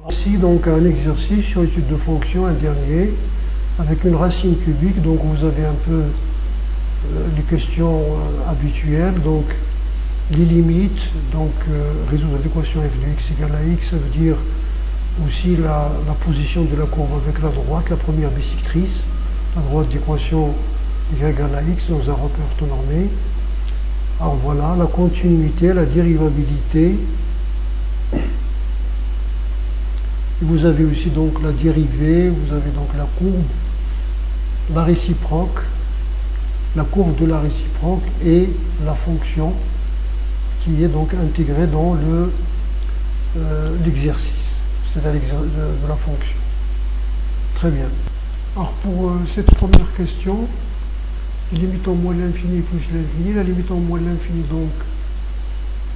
Ici donc un exercice sur l'étude de fonctions, un dernier, avec une racine cubique. Donc vous avez un peu les questions habituelles, donc les limites, donc résoudre l'équation f de x égale à x, ça veut dire aussi la position de la courbe avec la droite, la première bisectrice, la droite d'équation y égale à x dans un repère orthonormé. Alors voilà, la continuité, la dérivabilité. Vous avez aussi donc la dérivée, vous avez donc la courbe, la réciproque, la courbe de la réciproque et la fonction qui est donc intégrée dans l'exercice, c'est-à-dire de la fonction. Très bien. Alors pour cette première question, limite en moins l'infini plus l'infini, la limite en moins l'infini donc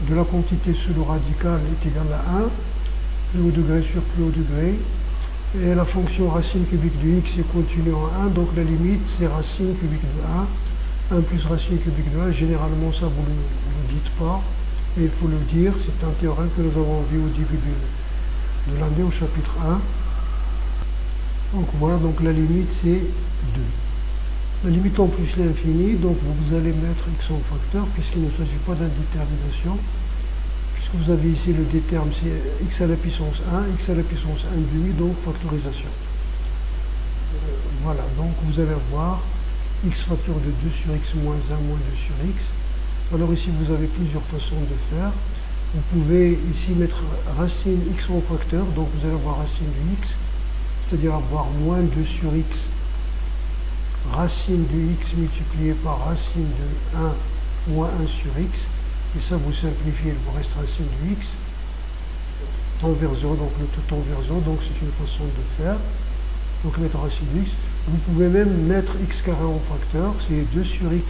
de la quantité pseudo-radicale est égale à 1, plus haut degré sur plus haut degré, et la fonction racine cubique de x est continue en 1, donc la limite c'est racine cubique de 1 plus racine cubique de 1, généralement ça vous ne le dites pas, mais il faut le dire, c'est un théorème que nous avons vu au début de l'année au chapitre 1. Donc voilà, donc la limite c'est 2. La limite en plus l'infini, donc vous allez mettre x en facteur, puisqu'il ne s'agit pas d'indétermination, puisque vous avez ici le déterme, c'est x à la puissance 1, x à la puissance 1 demi, donc factorisation. Voilà, donc vous allez avoir x facteur de 2 sur x moins 1 moins 2 sur x. Alors ici vous avez plusieurs façons de faire. Vous pouvez ici mettre racine x en facteur, donc vous allez avoir racine de x, c'est-à-dire avoir moins 2 sur x, racine de x multiplié par racine de 1 moins 1 sur x, et ça vous simplifiez, il vous reste racine de x, tend vers 0, donc le tout tend vers 0, donc c'est une façon de faire. Donc mettre racine de x. Vous pouvez même mettre x carré en facteur, c'est 2 sur x,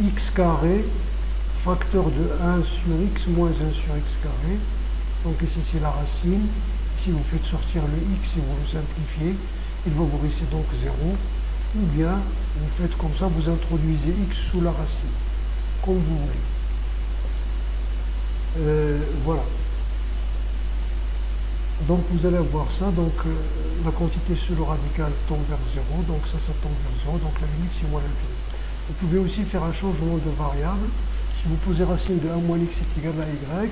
x carré, facteur de 1 sur x moins 1 sur x carré. Donc ici c'est la racine, ici vous faites sortir le x et vous le simplifiez, il va vous rester donc 0, ou bien vous faites comme ça, vous introduisez x sous la racine, comme vous voulez. Voilà. Donc vous allez avoir ça, donc la quantité pseudo-radicale tend vers 0, donc ça tend vers 0, donc la limite c'est moins l'infini. Vous pouvez aussi faire un changement de variable. Si vous posez racine de 1 moins x est égal à y,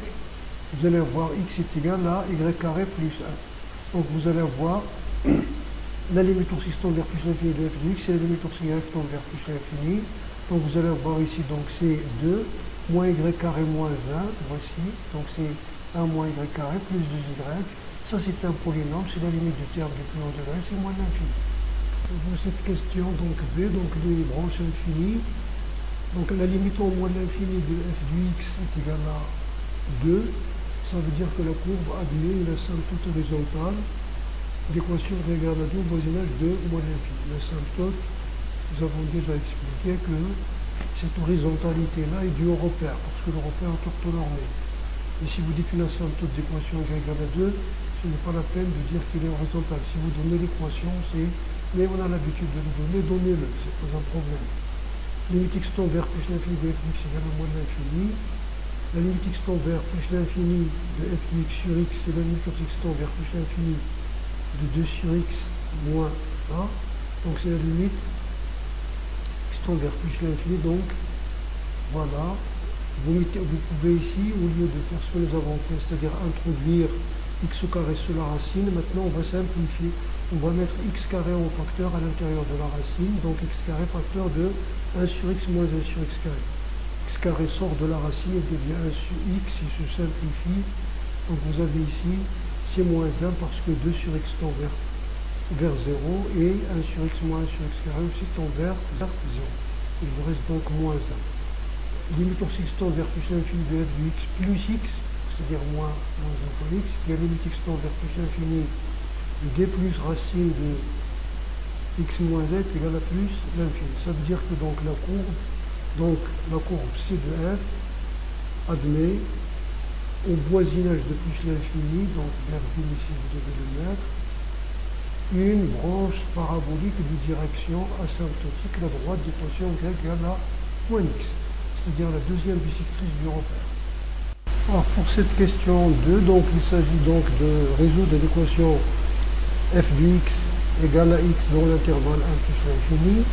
vous allez avoir x est égal à y carré plus 1. Donc vous allez avoir la limite ours x tend vers plus l'infini de f de x et la limite ours y tend vers plus l'infini. Donc vous allez avoir ici, donc c'est 2 moins y carré moins 1, voici, donc c'est 1 moins y carré plus 2y. Ça c'est un polynôme, c'est la limite du terme du plus haut degré, c'est moins l'infini. Pour cette question, donc B, donc les branches infinies, donc la limite en moins l'infini de f de x est égale à 2, ça veut dire que la courbe admet une asymptote horizontale d'équation égale à 2 au voisinage de moins l'infini. L'asymptote, nous avons déjà expliqué que cette horizontalité-là est due au repère, parce que le repère est orthonormé. Et si vous dites une asymptote d'équation égale à 2, ce n'est pas la peine de dire qu'il est horizontal. Si vous donnez l'équation, c'est, mais on a l'habitude de le donner, donnez-le, c'est pas un problème. Limite x tend vers plus l'infini de f de x égale à moins l'infini. La limite x tend vers plus l'infini de f de x sur x, c'est la limite x tend vers plus l'infini de 2 sur x moins a. Donc c'est la limite x tend vers plus l'infini, donc voilà. Vous pouvez ici, au lieu de faire ce que nous avons fait, c'est-à-dire introduire x au carré sous la racine, maintenant on va simplifier. On va mettre x carré en facteur à l'intérieur de la racine, donc x carré facteur de 1 sur x moins 1 sur x carré. X carré sort de la racine et devient 1 sur x, il se simplifie. Donc vous avez ici, c'est moins 1 parce que 2 sur x tend vers 0 et 1 sur x moins 1 sur x carré aussi tend vers 0. Il vous reste donc moins 1. Limite ours x tend vers plus l'infini de f de x plus x, c'est-à-dire moins 1 fois x, qui est limite x tend vers plus l'infini de d plus racine de x moins 1 est égal à plus l'infini. Ça veut dire que donc la courbe C de f admet au voisinage de plus l'infini, donc virgule ici vous devez le mettre, une branche parabolique de direction asymptotique, la droite d'équation y égale à moins x, c'est-à-dire la deuxième bisectrice du repère. Alors pour cette question 2, donc il s'agit donc de résoudre l'équation f de x égale à x dans l'intervalle 1 plus l'infini.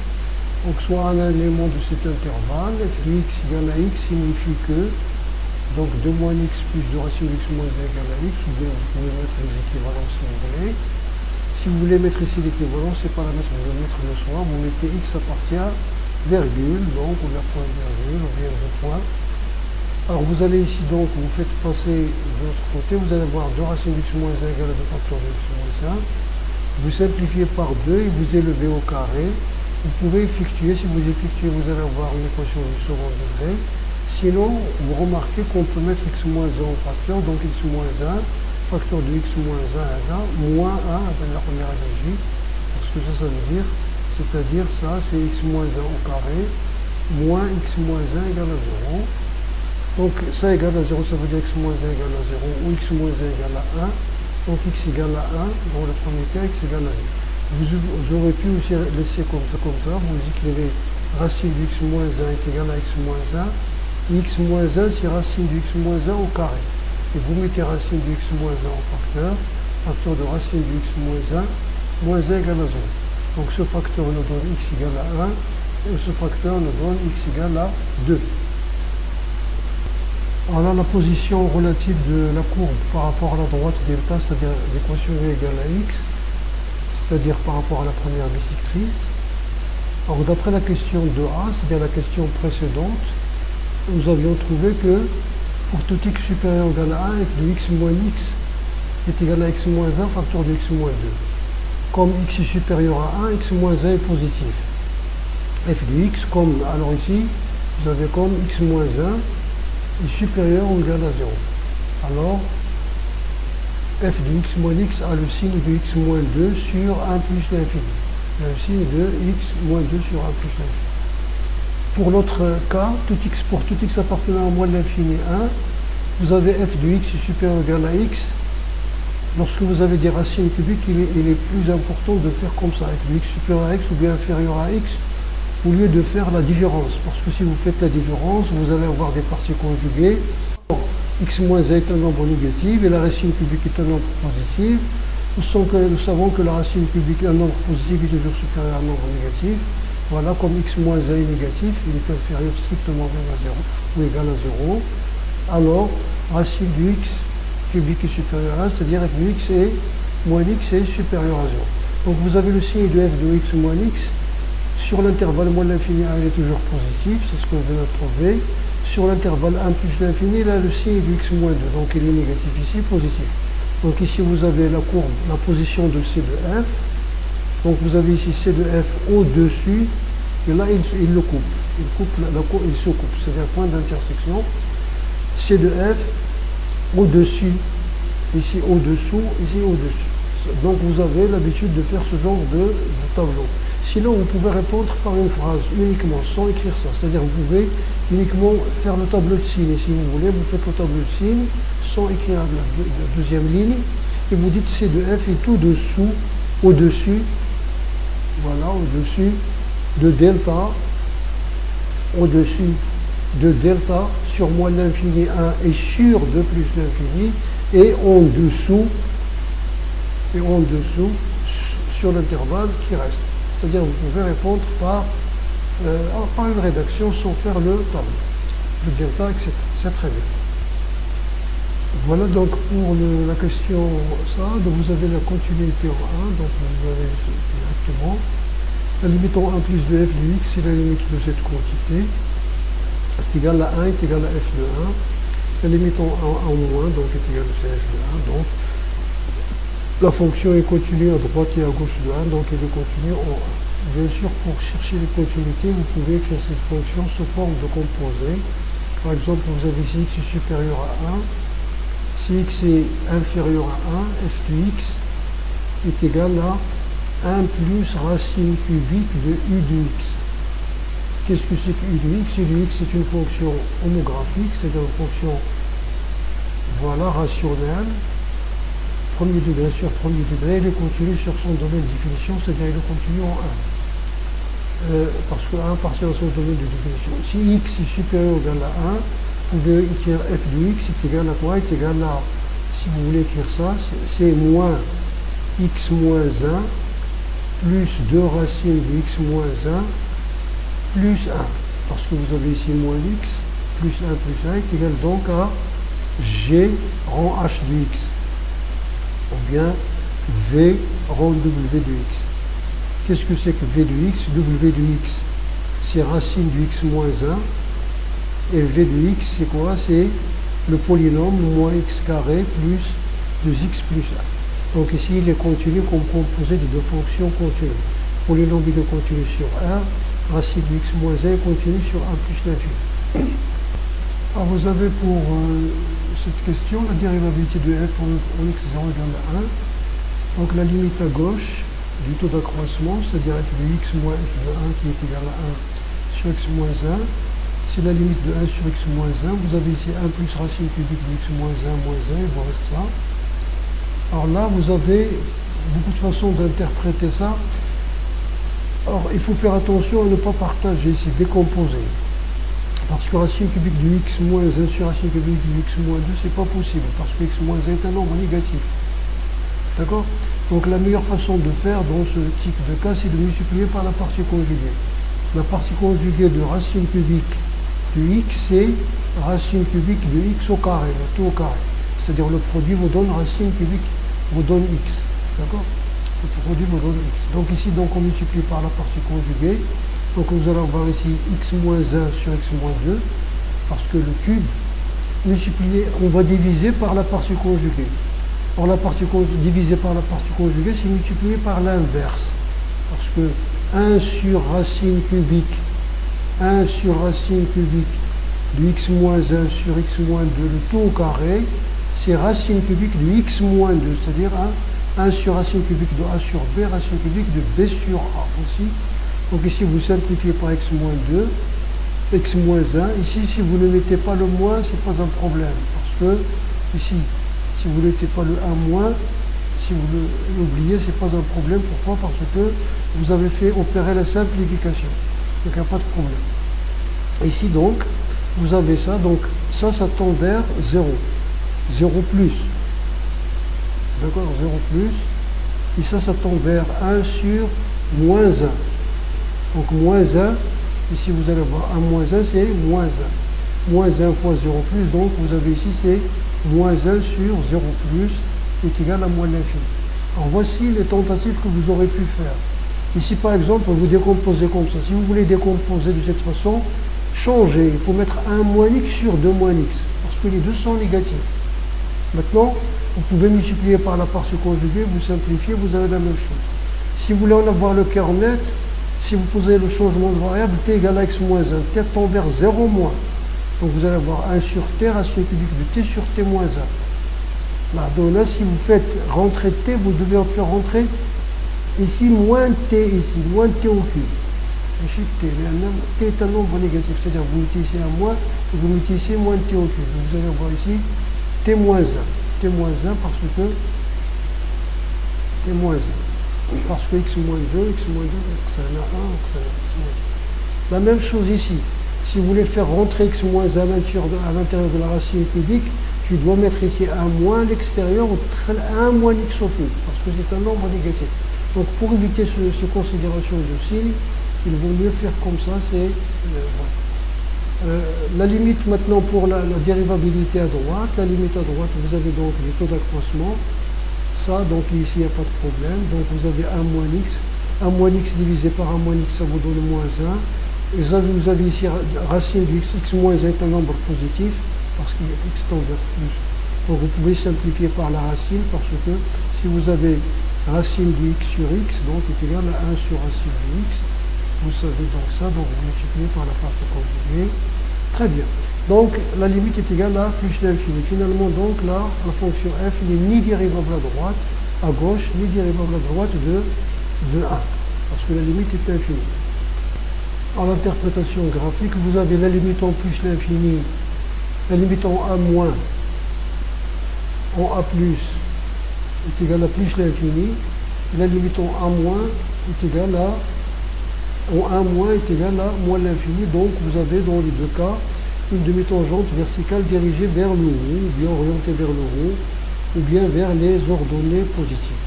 Donc soit un élément de cet intervalle, f de x égale à x signifie que donc 2 moins x plus 2 racine de x moins 1 égale à x, ou bien vous pouvez mettre les équivalences si vous voulez. Si vous voulez mettre ici l'équivalence, c'est pas la mettre, vous mettre le soin, vous mettez x appartient à virgule, donc ou bien point virgule, ou bien deux points. Alors vous allez ici donc, vous faites passer de l'autre côté, vous allez voir 2 racines de x moins 1 égale à 2 facteurs de x moins 1. Vous simplifiez par 2 et vous élevez au carré. Vous pouvez effectuer, si vous effectuez, vous allez avoir une équation du second degré. Sinon, vous remarquez qu'on peut mettre x moins 1 au facteur, donc x moins 1, facteur de x moins 1 égale moins 1 avec la première énergie. Parce que ça veut dire, c'est-à-dire ça, c'est x moins 1 au carré, moins x moins 1 égale à 0. Donc ça égale à 0, ça veut dire x moins 1 égale à 0, ou x moins 1 égale à 1. Donc x égale à 1, dans le premier cas, x égale à 1. Vous aurez pu aussi laisser comme ça, vous écrivez racine de x moins 1 est égal à x moins 1. X moins 1, c'est racine de x moins 1 au carré. Et vous mettez racine de x moins 1 au facteur de racine de x moins 1 égale à 0. Donc ce facteur nous donne x égale à 1, et ce facteur nous donne x égale à 2. On a la position relative de la courbe par rapport à la droite delta, c'est-à-dire l'équation v égale à x, c'est-à-dire par rapport à la première bisectrice. Alors d'après la question 2a, c'est-à-dire la question précédente, nous avions trouvé que pour tout x supérieur ou égal à 1, f de x moins x est égal à x moins 1 facteur de x moins 2. Comme x est supérieur à 1, x moins 1 est positif. F de x, comme, alors ici, vous avez comme x moins 1 est supérieur ou égal à 0. Alors, f de x moins x a le signe de x moins 2 sur 1 plus l'infini. Le signe de x moins 2 sur 1 plus l'infini. Pour l'autre cas, pour tout x appartenant à moins l'infini 1, vous avez f de x supérieur ou égal à x. Lorsque vous avez des racines cubiques, il est plus important de faire comme ça, f de x supérieur à x ou bien inférieur à x, au lieu de faire la différence. Parce que si vous faites la différence, vous allez avoir des parties conjuguées. X moins 1 est un nombre négatif et la racine cubique est un nombre positif. Nous savons que la racine cubique, un nombre positif est toujours supérieur à un nombre négatif. Voilà, comme x moins 1 est négatif, il est inférieur strictement à 0 ou égal à 0. Alors, racine du x cubique est supérieur à 1, c'est-à-dire f de x est moins x est supérieur à 0. Donc vous avez le signe de f de x moins x. Sur l'intervalle moins l'infini 1, il est toujours positif, c'est ce qu'on vient de trouver. Sur l'intervalle 1 plus l'infini, là, le signe de x moins 2, donc il est négatif ici, positif. Donc ici, vous avez la courbe, la position de C de f. Donc vous avez ici C de f au-dessus, et là, il le coupe. Il se coupe, c'est-à-dire point d'intersection. C de f au-dessus, ici au-dessous, ici au-dessus. Donc vous avez l'habitude de faire ce genre de tableau. Sinon, vous pouvez répondre par une phrase uniquement, sans écrire ça. C'est-à-dire vous pouvez uniquement faire le tableau de signes. Et si vous voulez, vous faites le tableau de signes sans écrire la deuxième ligne. Et vous dites C de f est tout dessous, au-dessus, voilà, au-dessus de delta, au-dessus de delta sur moins l'infini 1 et sur 2 plus l'infini, et en dessous sur l'intervalle qui reste. C'est-à-dire vous pouvez répondre par une rédaction sans faire le tableau, le delta, etc. C'est très bien. Voilà donc pour la question ça. Donc vous avez la continuité en 1, donc vous avez directement la limite en 1 plus de f de x, c'est la limite de cette quantité, est égale à 1 est égal à f de 1. La limite en moins, donc est égale à f de 1. Donc la fonction est continue à droite et à gauche de 1, donc elle est continue en 1. Bien sûr, pour chercher les continuités, vous pouvez écrire cette fonction sous forme de composé. Par exemple, vous avez ici x est supérieur à 1. Si x est inférieur à 1, f de x est égal à 1 plus racine cubique de u de x. Qu'est-ce que c'est que u de x? U de x, c'est une fonction homographique, c'est une fonction, voilà, rationnelle. Premier degré sur premier degré, il est continu sur son domaine de définition, c'est-à-dire il est continu en 1. Parce que 1 appartient à son domaine de définition. Si x est supérieur ou égal à 1, pouvez écrire f de x est égal à quoi? Est égal à, si vous voulez écrire ça, c'est moins x moins 1 plus 2 racines de x moins 1 plus 1. Parce que vous avez ici moins x plus 1 est égal donc à g rang h de x. Ou bien v rang w de x. Qu'est-ce que c'est que v de x? W de x, c'est racine du x moins 1. Et v de x, c'est quoi? C'est le polynôme moins x carré plus 2x plus 1. Donc ici, il est continu comme composé de deux fonctions continues. Polynôme de continu sur 1, racine de x moins 1 continue sur 1 plus l'infini. Alors vous avez pour cette question la dérivabilité de f en x0 égale à 1. Donc la limite à gauche du taux d'accroissement, c'est-à-dire f de x moins f de 1 qui est égal à 1 sur x moins 1. C'est la limite de 1 sur x moins 1. Vous avez ici 1 plus racine cubique de x moins 1 moins 1, il vous reste ça. Alors là, vous avez beaucoup de façons d'interpréter ça. Alors, il faut faire attention à ne pas partager ici, décomposer. Parce que racine cubique de x moins 1 sur racine cubique de x moins 2, c'est pas possible, parce que x moins 1 est un nombre négatif. D'accord? Donc la meilleure façon de faire dans ce type de cas, c'est de multiplier par la partie conjuguée. La partie conjuguée de racine cubique de x, c'est racine cubique de x au carré, le tout au carré. C'est-à-dire le produit vous donne racine cubique, vous donne x. D'accord? Le produit vous donne x. Donc ici, donc, on multiplie par la partie conjuguée. Donc nous allons voir ici x moins 1 sur x moins 2, parce que le cube, multiplié, on va diviser par la partie conjuguée. Or la partie divisée par la partie conjuguée, c'est multiplié par l'inverse. Parce que 1 sur racine cubique de x moins 1 sur x moins 2, le tout au carré, c'est racine cubique de x moins 2, c'est-à-dire 1 sur racine cubique de a sur b, racine cubique de b sur a aussi. Donc ici, vous simplifiez par x moins 2, x moins 1. Ici, si vous ne mettez pas le moins, ce n'est pas un problème. Parce que ici, si vous ne mettez pas le 1 moins, si vous l'oubliez, ce n'est pas un problème. Pourquoi? Parce que vous avez fait opérer la simplification. Donc il n'y a pas de problème. Ici donc, vous avez ça. Donc ça tend vers 0. 0 plus. D'accord? 0 plus. Et ça tend vers 1 sur moins 1. Donc moins 1. Ici vous allez voir 1 moins 1, c'est moins 1. Moins 1 fois 0 plus. Donc vous avez ici, c'est moins 1 sur 0 plus est égal à moins l'infini. Alors voici les tentatives que vous aurez pu faire. Ici par exemple, vous décomposez comme ça. Si vous voulez décomposer de cette façon, changez. Il faut mettre 1 moins x sur 2 moins x, parce que les deux sont négatifs. Maintenant, vous pouvez multiplier par la partie conjuguée, vous simplifiez, vous avez la même chose. Si vous voulez en avoir le cœur net, si vous posez le changement de variable, t égale à x moins 1, t tend vers 0 moins. Donc vous allez avoir 1 sur t, racine cubique de t sur t moins 1. Là, donc là, si vous faites rentrer t, vous devez en faire rentrer ici moins t, ici, moins t au cube. Ici, t est un nombre négatif, c'est-à-dire vous mettez ici un moins, et vous mettez ici moins t au cube. Vous allez avoir ici t moins 1. T moins 1 parce que t moins 1. Parce que x moins 2, x moins 2, ça en a 1, ça en a 1. La même chose ici. Si vous voulez faire rentrer x moins 1 à l'intérieur de la racine cubique, tu dois mettre ici un moins à l'extérieur, 1 moins x au cube, parce que c'est un nombre négatif. Donc pour éviter ce considération de signe, il vaut mieux faire comme ça, c'est la limite maintenant pour la dérivabilité à droite. La limite à droite, vous avez donc les taux d'accroissement. Ça, donc ici, il n'y a pas de problème. Donc vous avez 1 moins x. 1 moins x divisé par 1 moins x, ça vous donne moins 1. Et vous avez ici racine du x. X moins 1 est un nombre positif, parce qu'il y a x tend vers plus. Donc vous pouvez simplifier par la racine, parce que si vous avez racine de x sur x, donc est égal à 1 sur racine de x. Vous savez donc ça, donc vous multipliez par la partie conjuguée. Très bien. Donc la limite est égale à plus l'infini. Finalement, donc là, la fonction f n'est ni dérivable à droite, à gauche, ni dérivable à droite de 1. Parce que la limite est infinie. En interprétation graphique, vous avez la limite en plus l'infini, la limite en a moins, en a plus est égale à plus l'infini, et la limite en a moins est égale à, en 1 moins est égal à moins l'infini. Donc vous avez dans les deux cas une demi-tangente verticale dirigée vers le haut, ou bien orientée vers le haut, ou bien vers les ordonnées positives.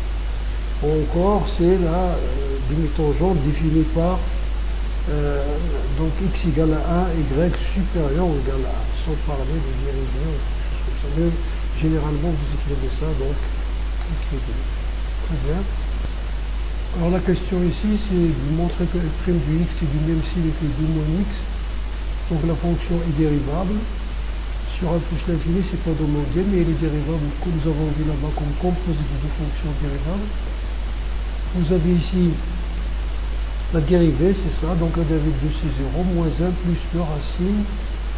Encore, c'est la demi-tangente définie par donc x égale à 1, y supérieur ou égal à 1, sans parler de dérivé ou quelque chose comme ça. Mais généralement, vous écrivez ça, donc écrivez. Très bien. Alors la question ici, c'est de montrer que f' du x est du même signe que 2 moins x. Donc la fonction est dérivable. Sur 1 plus l'infini, c'est pas demandé, mais elle est dérivable, comme nous avons vu là-bas, comme composé de deux fonctions dérivables. Vous avez ici la dérivée, c'est ça, donc la dérivée de 2 c'est 0, moins 1 plus 2 racines,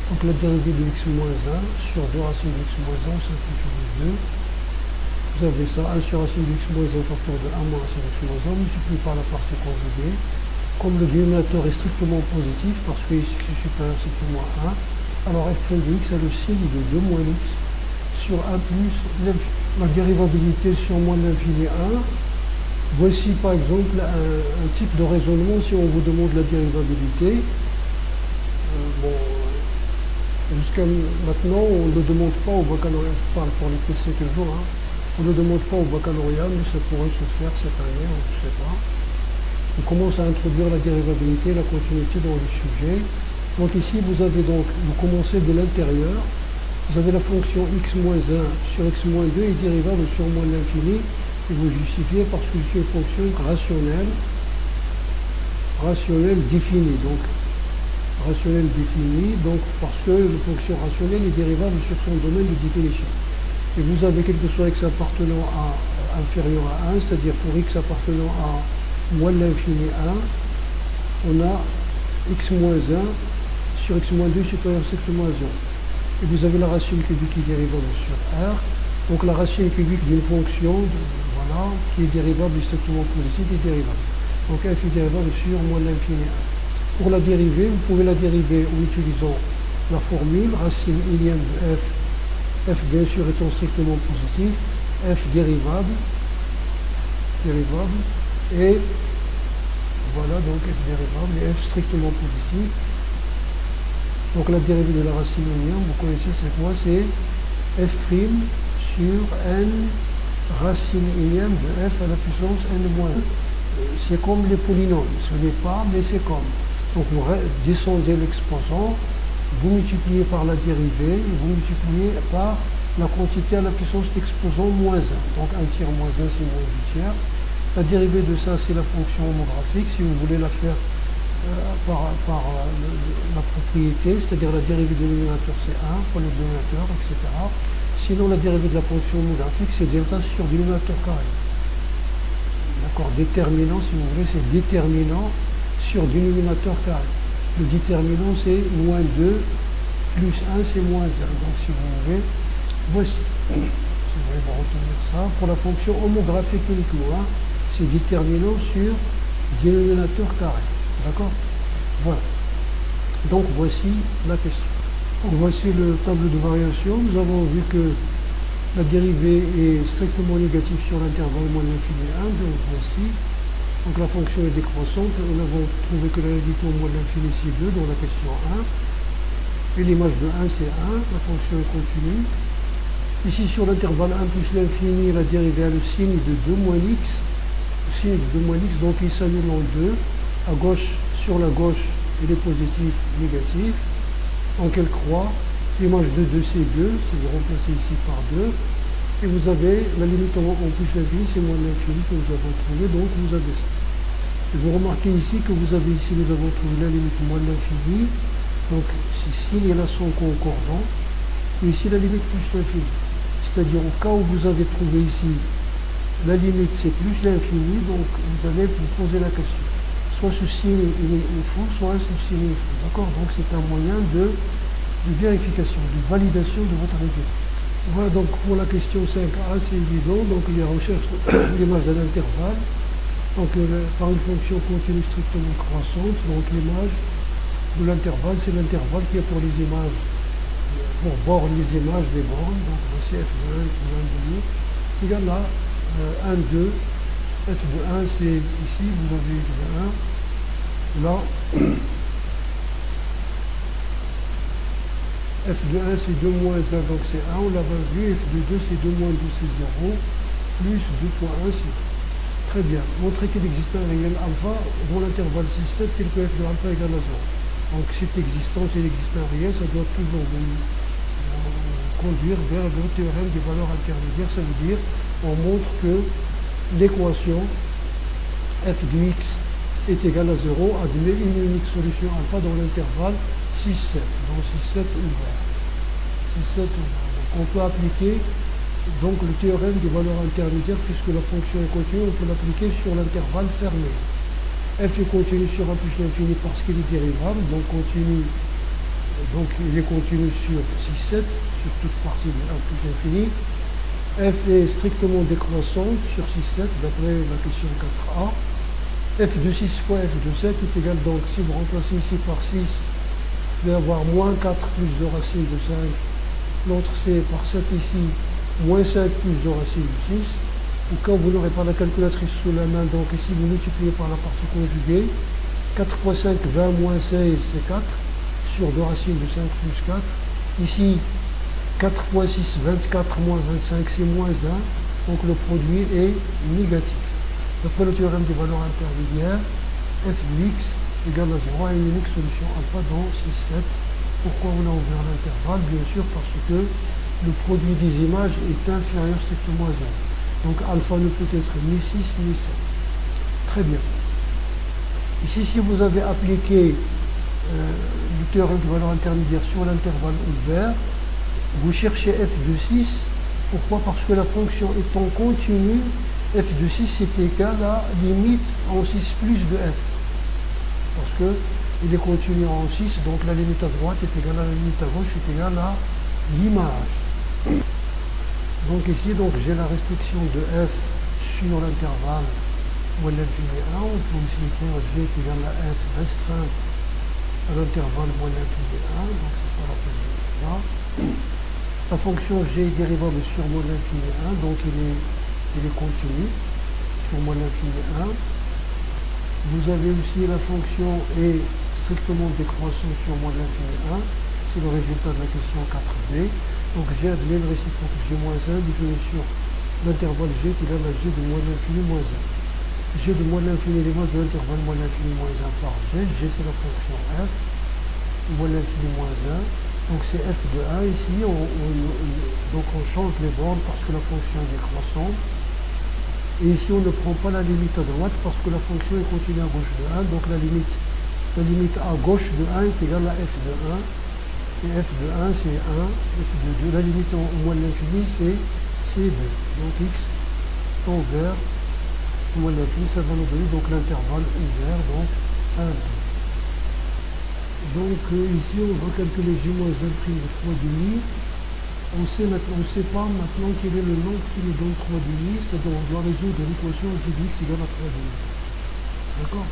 donc la dérivée de x moins 1 sur 2 racines de x moins 1, on simplifie les 2. Vous avez ça, 1 sur racine de x moins 1 facteur de 1 moins racine de x moins 1, multiplié par la partie conjuguée. Comme le dénominateur est strictement positif, parce que x est supérieur c'est plus moins 1, alors f' de x a le signe de 2 moins x sur 1 plus l'infini. La dérivabilité sur moins l'infini 1. Voici par exemple un type de raisonnement si on vous demande la dérivabilité. Bon, jusqu'à maintenant, on ne le demande pas au baccalauréat, je parle pour les PC toujours, hein. On ne le demande pas au baccalauréat, mais ça pourrait se faire cette année, on ne sait pas. On commence à introduire la dérivabilité, la continuité dans le sujet. Donc ici, vous avez donc, vous commencez de l'intérieur, vous avez la fonction x moins 1 sur x moins 2 est dérivable sur moins l'infini. Et vous justifiez parce que c'est une fonction rationnelle définie. Donc, rationnelle définie, donc parce que la fonction rationnelle est dérivable sur son domaine de définition. Et vous avez quel que soit x appartenant à inférieur à 1, c'est-à-dire pour x appartenant à moins l'infini 1, on a x moins 1 sur x moins 2 supérieur strictement à 0. Et vous avez la racine cubique qui est dérivable sur R. Donc la racine cubique d'une fonction qui est dérivable strictement positive est dérivable. Donc f est dérivable sur moins l'infini 1. Pour la dériver, vous pouvez la dériver en utilisant la formule racine ilienne de f bien sûr étant strictement positif, f dérivable, et voilà donc f dérivable et f strictement positif. Donc la dérivée de la racine ilienne, vous connaissez c'est quoi? C'est f' sur n racine ilienne de f à la puissance n-1. C'est comme les polynômes, ce n'est pas, mais c'est comme. Donc vous descendez l'exposant, vous multipliez par la dérivée, et vous multipliez par la quantité à la puissance d'exposant moins 1. Donc 1 tiers moins 1, c'est moins 2 tiers. La dérivée de ça, c'est la fonction homographique. Si vous voulez la faire par la propriété, c'est-à-dire la dérivée du dénominateur, c'est 1 fois le dénominateur, etc. Sinon, la dérivée de la fonction homographique, c'est delta sur dénominateur carré. D'accord, déterminant, si vous voulez, c'est déterminant sur dénominateur carré. Le déterminant, c'est moins 2 plus 1, c'est moins 1. Donc, si vous voulez, voici. Si vous voulez vous retenir ça, pour la fonction homographique uniquement, hein, c'est déterminant sur dénominateur carré. D'accord? Voilà. Donc, voici la question. Donc, voici le tableau de variation. Nous avons vu que la dérivée est strictement négative sur l'intervalle moins l'infini 1. Donc, voici. Donc, la fonction est décroissante. Nous avons trouvé que la réalité au moins l'infini, c'est 2 dans la question 1. Et l'image de 1, c'est 1. La fonction est continue. Ici, sur l'intervalle 1 plus l'infini, la dérivée a le signe de 2 moins x. Le signe de 2 moins x, donc il s'annule en 2. À gauche, sur la gauche, il est positif, négatif. Donc elle croît, l'image de 2 c'est 2, c'est de remplacer ici par 2, et vous avez la limite en plus l'infini, c'est moins l'infini que nous avons trouvé, donc vous avez ça. Et vous remarquez ici que vous avez ici, nous avons trouvé la limite moins l'infini, donc ici les là sont concordants, et ici la limite plus l'infini. C'est-à-dire au cas où vous avez trouvé ici la limite c'est plus l'infini, donc vous allez vous poser la question. Soit ce signe est faux, soit ce signe est faux. D'accord? Donc c'est un moyen de vérification, de validation de votre règle. Voilà donc pour la question 5a, c'est évident. Donc il y a recherche l'image d'un intervalle. Donc par une fonction continue strictement croissante. Donc l'image de l'intervalle, c'est l'intervalle qui est pour les images, pour bornes les images des bornes. Donc voici f de 1 et 1 de 2. C'est égal à 1, 2. f de 1, c'est ici, vous avez f de 1. Là, f de 1 c'est 2 moins 1, donc c'est 1, on l'a vu, f de 2 c'est 2 moins 2 c'est 0, plus 2 fois 1 c'est 2. Très bien. Montrer qu'il existe un réel alpha dans l'intervalle 6, 7, tel que f de alpha égale à 0. Donc cette existence, il existe un réel, ça doit toujours vous conduire vers le théorème des valeurs intermédiaires. Ça veut dire, on montre que l'équation f de x est égale à 0, admet une unique solution alpha dans l'intervalle 6, 7. Donc 6, 7 ouvert. 6, 7 ouvert. Donc on peut appliquer donc le théorème des valeurs intermédiaires, puisque la fonction est continue, on peut l'appliquer sur l'intervalle fermé. F est continu sur 1 plus l'infini parce qu'il est dérivable, donc continu, donc il est continu sur 6, 7, sur toute partie de 1 plus l'infini. F est strictement décroissante sur 6, 7, d'après la question 4a. F de 6 fois f de 7 est égal, donc si vous remplacez ici par 6, vous allez avoir moins 4 plus 2 racine de 5. L'autre c'est par 7 ici, moins 5 plus 2 racine de 6. Ou quand vous n'aurez pas la calculatrice sous la main, donc ici vous multipliez par la partie conjuguée. 4 fois 5, 20 moins 16, c'est 4. Sur 2 racines de 5 plus 4. Ici, 4 fois 6, 24 moins 25, c'est moins 1. Donc le produit est négatif. D'après le théorème des valeurs intermédiaires, f de x égale à 0 à une unique solution alpha dans 6, 7. Pourquoi on a ouvert l'intervalle? Bien sûr parce que le produit des images est inférieur strictement à 0. Donc alpha ne peut être ni 6 ni 7. Très bien. Ici, si vous avez appliqué le théorème de valeur intermédiaire sur l'intervalle ouvert, vous cherchez f de 6. Pourquoi? Parce que la fonction étant continue, f de 6 est égal à limite en 6 plus de f. Parce qu'il est continu en 6, donc la limite à droite est égale à la limite à gauche est égale à l'image. Donc ici, j'ai la restriction de f sur l'intervalle moins l'infini 1. On peut aussi écrire g est égal à f restreinte à l'intervalle moins l'infini 1. Donc c'est pas la peine de ça. La fonction g est dérivable sur moins l'infini 1, donc il est continu sur moins l'infini 1. Vous avez aussi la fonction est strictement décroissante sur moins l'infini 1. C'est le résultat de la question 4b. Donc g admet le réciproque g-1 défini sur l'intervalle g est égal à g de moins l'infini moins 1. G de moins l'infini les masses de l'intervalle moins l'infini moins 1 par g. G c'est la fonction f, moins l'infini moins 1. Donc c'est f de 1 ici. Donc on change les bornes parce que la fonction est décroissante. Et ici on ne prend pas la limite à droite parce que la fonction est continue à gauche de 1. Donc la limite à gauche de 1 est égale à f de 1. Et f de 1 c'est 1, f de 2, la limite au moins de l'infini c'est 2. Donc x tend vers au moins de l'infini, ça va nous donner donc l'intervalle ouvert, donc 1, 2. Donc ici on va calculer g-1' de 3 demi. On sait pas maintenant quel est le nombre qui nous donne 3 demi, c'est-à-dire on doit résoudre l'équation g de x égale à 3 demi. D'accord?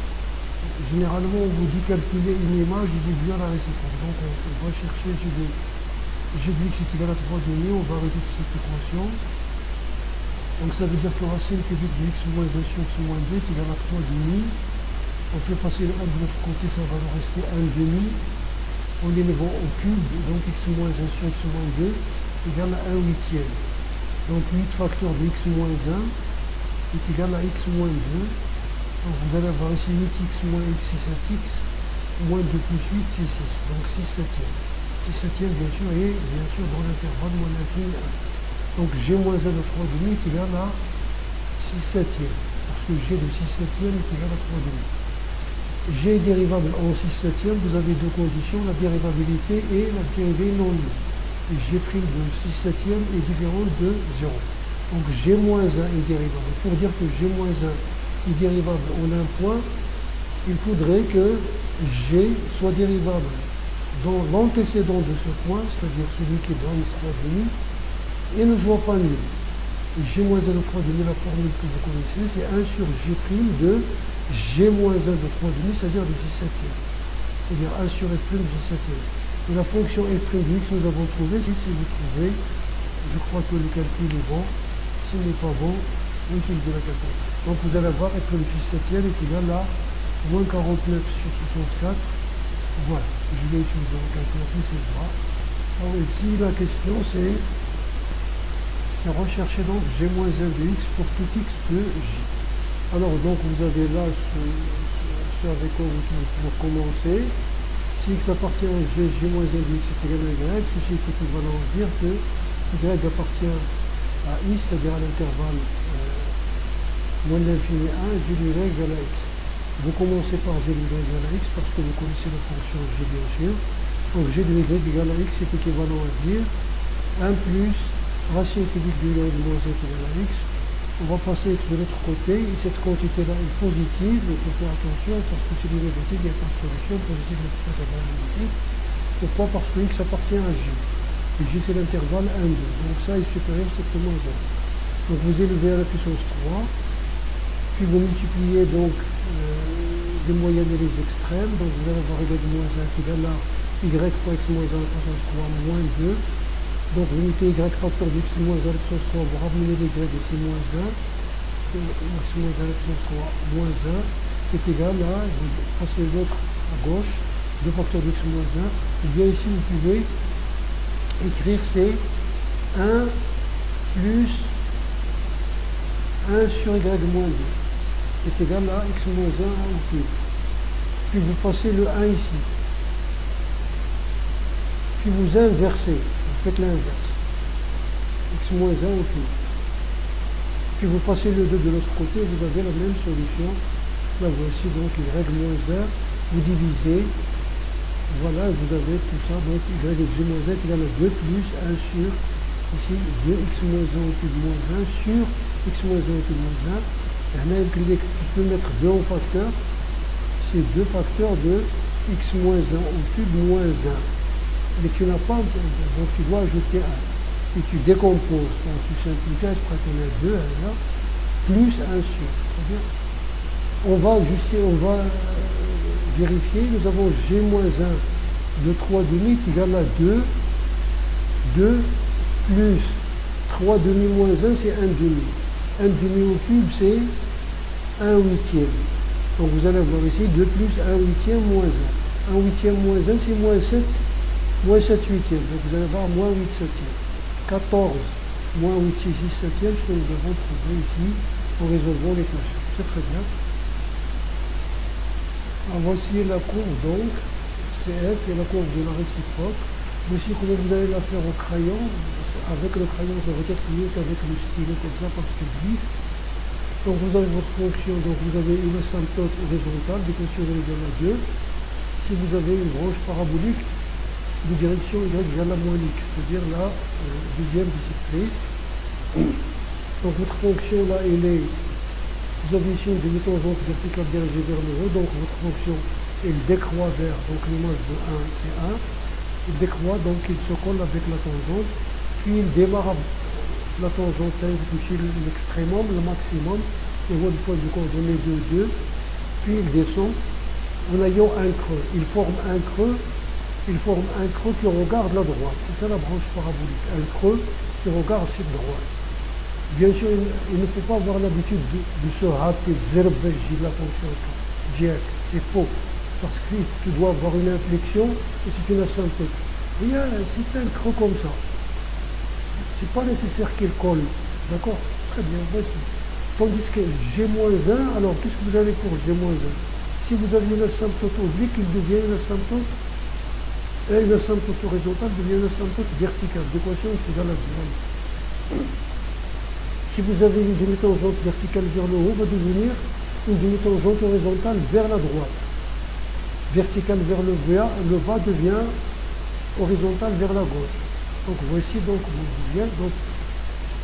Généralement, on vous dit calculer une image et déduire la réciproque. Donc, on va chercher g de x est égal à 3 demi, on va résoudre cette équation. Donc, ça veut dire que racine cubique de x moins 1 sur x moins 2 est égal à 3 demi. On fait passer le 1 de l'autre côté, ça va nous rester 1 demi. On l'élève au cube, donc x moins 1 sur x moins 2 égale à 1 huitième. Donc, 8 facteurs de x moins 1 est égal à x moins 2. Donc vous allez avoir ici 8x moins x, c'est 7x, moins 2 plus 8, c'est 6. Donc 6 septièmes. 6 septièmes, bien sûr, et bien sûr dans l'intervalle moins l'infini 1. Donc g moins 1 de 3 demi est égal à 6 septièmes. Parce que g de 6 septièmes est égal à 3 demi. G est dérivable en 6 septièmes, vous avez deux conditions, la dérivabilité et la dérivée non nulle. Et g' de 6 septièmes est différent de 0. Donc g moins 1 est dérivable. Pour dire que g moins 1 est dérivable en un point, il faudrait que g soit dérivable dans l'antécédent de ce point, c'est-à-dire celui qui donne 3 demi, et ne soit pas nul. Et g moins 1 de 3 demi, la formule que vous connaissez, c'est 1 sur g' de g moins 1 de 3 demi, c'est-à-dire de 6 septièmes. C'est-à-dire 1 sur f' de 6 septièmes. Et la fonction f' de x, nous avons trouvé, si vous trouvez, je crois que le calcul est bon. S'il n'est pas bon, vous utilisez la calculatrice. Donc vous allez voir f' de 6 septièmes est égal à moins 49 sur 64. Voilà, je vais utiliser la calculatrice et voir. Alors ici, la question c'est rechercher donc g-1 de x pour tout x de j. Alors donc vous avez là ce avec quoi vous commencez. Si x appartient à g, g-1 de x est égal à y, ceci est équivalent à dire que y appartient à x, c'est-à-dire à l'intervalle moins l'infini 1, g de y égale à x. Vous commencez par g de y égale à x parce que vous connaissez la fonction g bien sûr. Donc g de y égale à x est équivalent à dire 1 plus racine cubique de y de moins 1 est égal à x. On va passer x de l'autre côté, et cette quantité-là est positive, il faut faire attention parce que si elle est négative, il n'y a pas de solution, positive ne peut pas être négative. Pourquoi? Parce que x appartient à j. Et j c'est l'intervalle 1, 2. Donc ça est supérieur strictement à 0. Donc vous élevez à la puissance 3, puis vous multipliez donc les moyennes et les extrêmes, donc vous allez avoir y de moins 1 est égal à y fois x moins 1 à la puissance 3 moins 2. Donc vous mettez y facteur de x moins 1 à la puissance 3, vous ramenez les y ici moins 1, x moins 1 à la puissance 3 moins 1 est égal à, vous passez l'autre à gauche, 2 facteurs de x moins 1, et bien ici vous pouvez écrire c'est 1 plus 1 sur y moins 2 est égal à x moins 1 au cube. Puis vous passez le 1 ici. Puis vous inversez, vous faites l'inverse. X moins 1 au cube. Puis vous passez le 2 de l'autre côté, vous avez la même solution. Là voici donc y moins 1, vous divisez, voilà, vous avez tout ça, donc y de g moins 1 est égal à 2 plus 1 sur, ici, 2x moins 1 au cube moins 1 sur x moins 1 au cube moins 1. Et on a incliné que tu peux mettre 2 en facteur, c'est 2 facteurs de x moins 1 au cube moins 1. Mais tu n'as pas, donc tu dois ajouter 1. Et tu décomposes, donc tu simplifies, je prends 2, 1 là, plus 1 sur. On va vérifier, nous avons g moins 1 de 3 demi est égal à 2, 2 plus 3 demi moins 1 c'est 1 demi. 1 demi au cube c'est 1 huitième. Donc vous allez voir ici 2 plus 1 huitième moins 1. 1 huitième moins 1 c'est moins 7. Moins 7 huitièmes, donc vous allez voir moins 8 septièmes. 14 moins 8 6 septièmes, ce que nous avons trouvé ici en résolvant l'équation. C'est très bien. Alors voici la courbe donc, CF et la courbe de la réciproque. Voici comment vous allez la faire au crayon. Avec le crayon, ça va être mieux qu'avec le stylo comme ça parce qu'il glisse. Donc vous avez votre fonction, donc vous avez une asymptote horizontale, d'équation égale à 2. Si vous avez une branche parabolique, de direction y égale à moins x, c'est-à-dire la deuxième bissectrice. Donc votre fonction là, elle est, vous avez ici une demi-tangente verticale dirigée vers le haut, donc votre fonction elle décroît vers, donc l'image de 1 c'est 1, il décroît donc il se colle avec la tangente, puis il démarre la tangente, l'extrémum, le maximum, et voit le point de coordonnée de 2, puis il descend en ayant un creux, il forme un creux qui regarde la droite. C'est ça la branche parabolique. Un creux qui regarde cette droite. Bien sûr, il ne faut pas avoir l'habitude de se rater, de zerbeji la fonction direct. C'est faux. Parce que tu dois avoir une inflexion et c'est une asymptote. C'est un creux comme ça. C'est pas nécessaire qu'il colle. D'accord? Très bien, voici. Tandis que G-1, alors qu'est-ce que vous avez pour G-1? Si vous avez une asymptote oblique, il devient une asymptote. Et une asymptote horizontale devient une asymptote verticale. D'équation x égale à 2. Si vous avez une demi-tangente verticale vers le haut, va devenir une demi-tangente horizontale vers la droite. Verticale vers le bas devient horizontale vers la gauche. Donc voici donc donc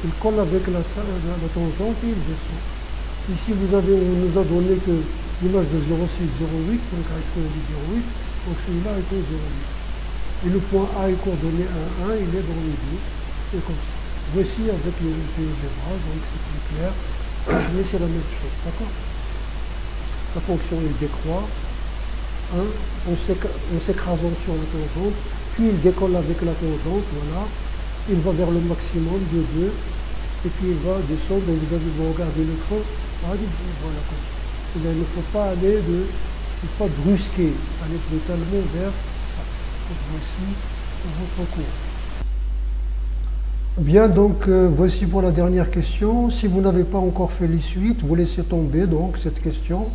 il colle avec la tangente et il descend. Ici on nous a donné que l'image de 0,6, 0,8, donc avec 0,8, donc celui-là est au 0,8. Et le point A est coordonné à 1, il est dans le 2, et comme ça. Voici avec le GeoGebra, donc c'est plus clair, mais c'est la même chose, d'accord? La fonction il décroît, en s'écrasant sur la tangente, puis il décolle avec la tangente, voilà, il va vers le maximum de 2, et puis il va descendre, donc vous regardez le creux, voilà comme ça. C'est-à-dire il ne faut pas brusquer, aller brutalement vers ça. Donc voici votre cours. Bien, donc voici pour la dernière question. Si vous n'avez pas encore fait les suites, vous laissez tomber donc cette question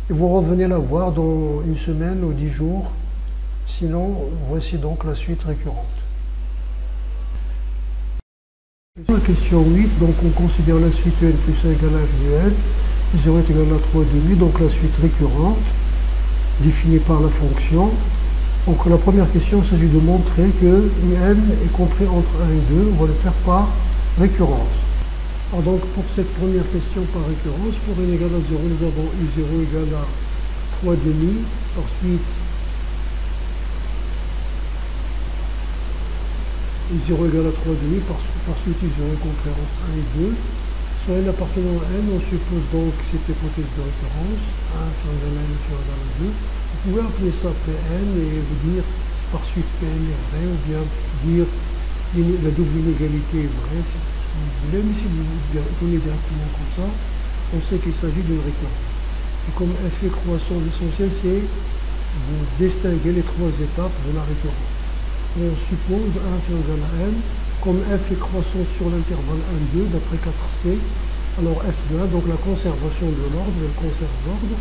et vous revenez la voir dans une semaine ou 10 jours. Sinon, voici donc la suite récurrente. La question 8, donc on considère la suite n plus 1 égale à f de n, 0 est égal à 3,5, donc la suite récurrente, définie par la fonction. Donc la première question, il s'agit de montrer que un est compris entre 1 et 2, on va le faire par récurrence. Alors donc pour cette première question par récurrence, pour n égale à 0, nous avons u0 égale à 3,5, ensuite u0 égale à 3,5, par suite u0 est compris entre 1 et 2. Sur n appartenant à n, on suppose donc cette hypothèse de référence, 1 inférieur égal à n inférieur égal à 2. Vous pouvez appeler ça Pn et vous dire par suite Pn est vrai, ou bien dire la double inégalité est vraie, c'est ce que vous voulez, mais si vous donnez directement comme ça, on sait qu'il s'agit d'une récurrence. Et comme f est croissant, l'essentiel c'est de distinguer les trois étapes de la récurrence. Et on suppose 1 inférieur égal à n, comme f est croissant sur l'intervalle 1, 2, d'après 4c, alors f de 1, donc la conservation de l'ordre, elle conserve l'ordre.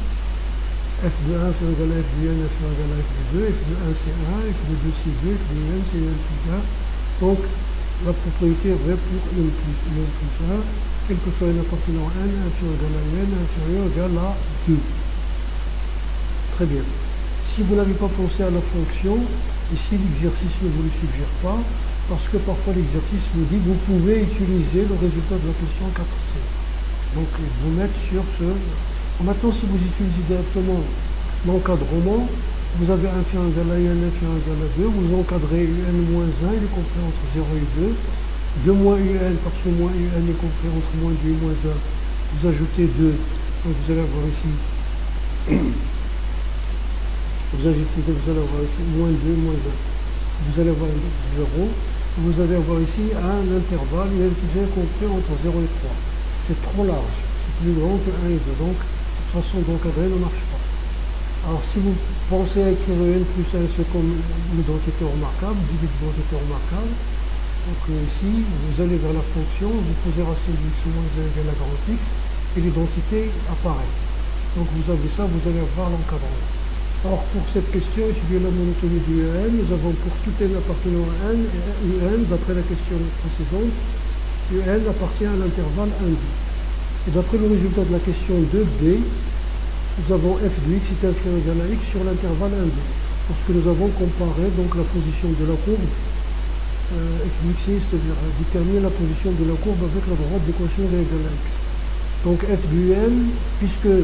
F de 1 inférieur égal à f de n inférieur égal à f de 2, f de 1 c'est 1, f de 2 c'est 2, f de n c'est n plus 1. Donc la propriété est vraie pour n plus 1, quel que soit n appartenant à n inférieur égal à n inférieur égal à 2. Très bien. Si vous n'avez pas pensé à la fonction, ici l'exercice ne vous le suggère pas, parce que parfois l'exercice vous dit vous pouvez utiliser le résultat de la question 4c. Donc vous mettre sur ce... Maintenant, si vous utilisez directement l'encadrement, vous avez 1 inférieur égal à un inférieur égal à 2, vous encadrez un moins 1, il est compris entre 0 et 2. 2 moins un par ce moins un est compris entre moins 2 et moins 1. Vous ajoutez 2, donc vous allez avoir ici... Vous ajoutez 2, vous allez avoir ici moins 2, moins 1. Vous allez avoir 0. Vous allez avoir ici un intervalle qui est compris entre 0 et 3. C'est trop large, c'est plus grand que 1 et 2. Donc, cette façon d'encadrer ne marche pas. Alors si vous pensez à écrire n plus 1, c'est comme une densité remarquable, début de densité remarquable. Donc ici, vous allez vers la fonction, vous posez racine de x moins 1 égale à grand x, et les densités apparaissent. Donc vous avez ça, vous allez avoir l'encadrement. Alors pour cette question, étudier la monotonie du un, nous avons pour tout n appartenant à n, un, d'après la question précédente, un appartient à l'intervalle 1, 2. Et d'après le résultat de la question 2b, nous avons f de x est inférieur égal à x sur l'intervalle 1, 2. Parce que nous avons comparé donc la position de la courbe, f de x, c'est-à-dire déterminer la position de la courbe avec la droite d'équation égale à x. Donc f de un, puisque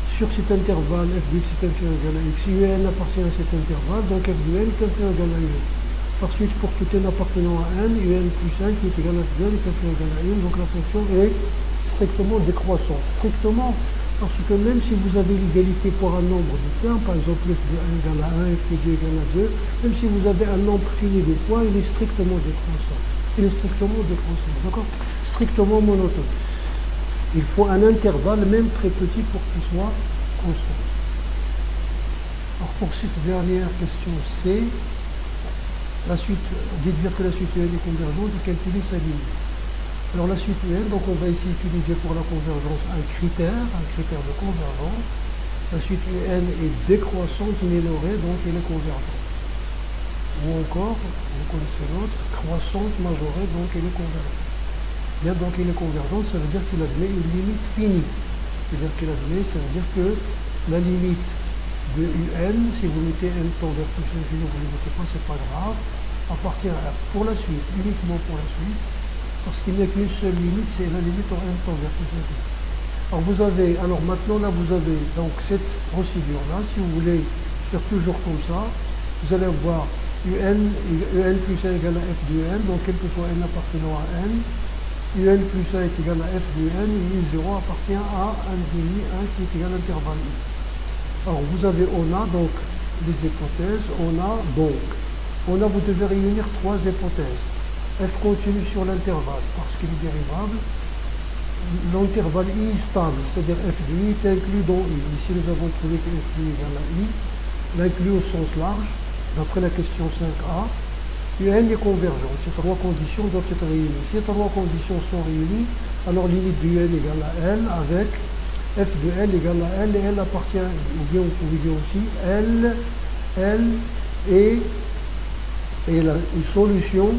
sur cet intervalle, f de x est inférieur égal à x, un appartient à cet intervalle, donc f de n est inférieur égal à un. Par suite, pour tout n appartenant à n, un plus 1 qui est égal à f de n est inférieur égal à 1, donc la fonction est strictement décroissante. Strictement, parce que même si vous avez l'égalité pour un nombre de termes, par exemple f de 1 égale à 1, f de 2 égale à 2, même si vous avez un nombre fini de points, il est strictement décroissant. Il est strictement décroissant, d'accord? Strictement monotone. Il faut un intervalle, même très petit, pour qu'il soit constant. Alors pour cette dernière question C, la suite, déduire que la suite UN est convergente et calculer sa limite. Alors la suite UN, donc on va ici utiliser pour la convergence un critère de convergence. La suite UN est décroissante, minorée, donc elle est convergente. Ou encore, vous connaissez l'autre, croissante, majorée, donc elle est convergente. Bien, donc elle est convergente, ça veut dire qu'il admet une limite finie. C'est-à-dire qu'il admet, ça veut dire que la limite de UN, si vous mettez n temps vers plus infini, vous ne le mettez pas, c'est pas grave, appartient à pour la suite, uniquement pour la suite, parce qu'il n'y a qu'une seule limite, c'est la limite en n temps vers plus infini. Alors vous avez, alors maintenant là vous avez donc cette procédure-là, si vous voulez faire toujours comme ça, vous allez avoir un plus 1 égale à f de n, donc quel que soit n appartenant à n, un plus 1 est égal à f de n, et u0 appartient à 1 demi, 1 qui est égal à l'intervalle i. Alors vous avez, on a donc des hypothèses, vous devez réunir trois hypothèses. F continue sur l'intervalle, parce qu'il est dérivable. L'intervalle i est stable, c'est-à-dire f de i est inclus dans i. Ici nous avons trouvé que f de i égale à i, l'inclus au sens large. D'après la question 5a, UN est convergent. Ces trois conditions doivent être réunies. Si ces trois conditions sont réunies, alors limite du UN égale à L avec f de L égale à L et L appartient à I. Ou bien vous pouvez dire aussi L et une solution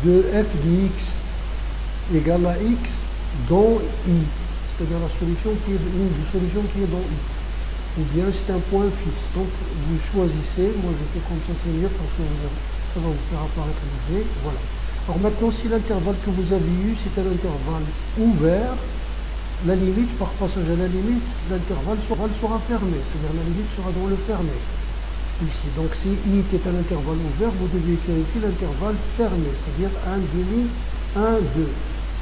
de f de x égale à x dans I. C'est-à-dire la solution qui est une solution qui est dans I. Ou bien c'est un point fixe. Donc vous choisissez, moi je fais comme ça, c'est mieux parce que ça va vous faire apparaître l'idée. Voilà. Alors maintenant, si l'intervalle que vous avez eu, c'est un intervalle ouvert, la limite, par passage à la limite, l'intervalle sera fermé. C'est-à-dire la limite sera dans le fermé. Ici. Donc si I était un intervalle ouvert, vous devez écrire ici l'intervalle fermé. C'est-à-dire 1 demi, 1, 2,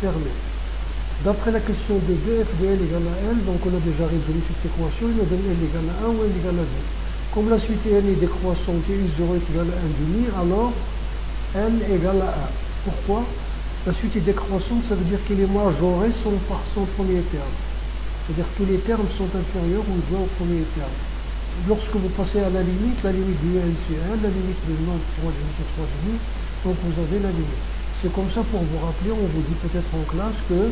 fermé. D'après la question de 2, f de L égale à L, donc on a déjà résolu cette équation, il nous donne L égale à 1 ou L égale à 2. Comme la suite N est décroissante et U0 est égal à 1 demi, alors N égale à 1. Pourquoi? La suite est décroissante, ça veut dire qu'il est majoré par son premier terme. C'est-à-dire que tous les termes sont inférieurs ou égaux au premier terme. Lorsque vous passez à la limite du N c'est 1, la limite du nombre 3 demi c'est 3 demi, donc vous avez la limite. C'est comme ça pour vous rappeler, on vous dit peut-être en classe que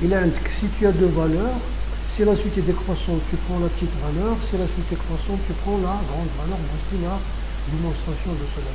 si tu as deux valeurs, si la suite est décroissante, tu prends la petite valeur, si la suite est croissante, tu prends la grande valeur. Voici la démonstration de cela.